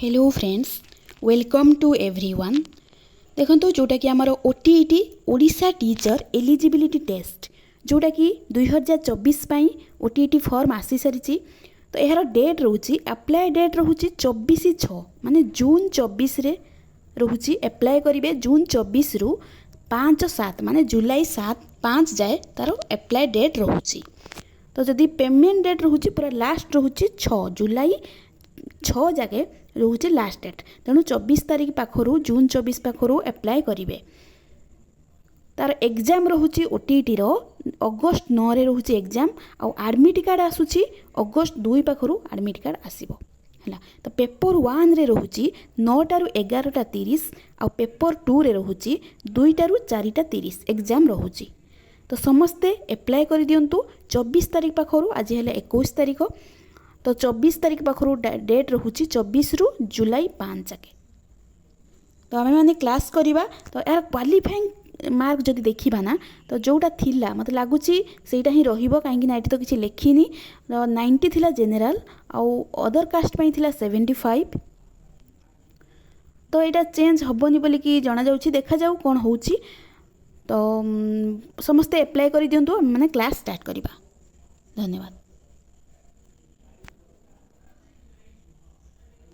Hello friends welcome to everyone. देखो जोटा कि आमर OTET Odisha teacher eligibility test जोटा कि 2024 ओटीईटी फॉर्म आसी सारी। तो यार डेट रोचे अप्लाई डेट रोचे 24/6 माने जून 24 रे रोचे अप्लाई करेंगे। जून 24 रु 5/7 माने जुलाई 7-5 जाए तार अप्लाई डेट रोचे। तो जदि पेमेंट डेट रोचे पूरा लास्ट रोचे 6 जुलाई 6 जाके रोचे लास्ट डेट। तेणु 24 तारीख पाखरु जून 24 पाखरु अप्लाई करेंगे। तार एग्जाम रोचे ओटीईटी रो अगस्ट 9 रे रोचे एग्जाम। आडमिट कार्ड आसूची अगस्ट 2 पाखरु आडमिट कार्ड आसीबो हला। तो पेपर 1 रे रोचे 9 टारू 11:30 आ पेपर 2 रे रोचे 2 टारू 4:30 एग्जाम रोचे। तो समस्ते अप्लाई कर दियंतु 24 तारीख पाखरु। आज है 21 तारीख। तो 24 तारीख पाखरु डेट रोचे 24 रु जुलाई 5 जाके। तो आम मैंने क्लास करवा। तो यार क्वालिफाइंग मार्क जदि देखा ना तो जोटा थिला मत लगुच से ही रही तो किसी लिखिनी। 90 थिला जेनेराल आउ अदर कास्ट पाई थिला 75। तो यहाँ चेंज हेनी बोलिकी जना जाऊँ। देखा जाऊ कौन हो। तो समस्ते अप्लाई कर दिंतु। मैंने क्लास स्टार्ट करवा। धन्यवाद।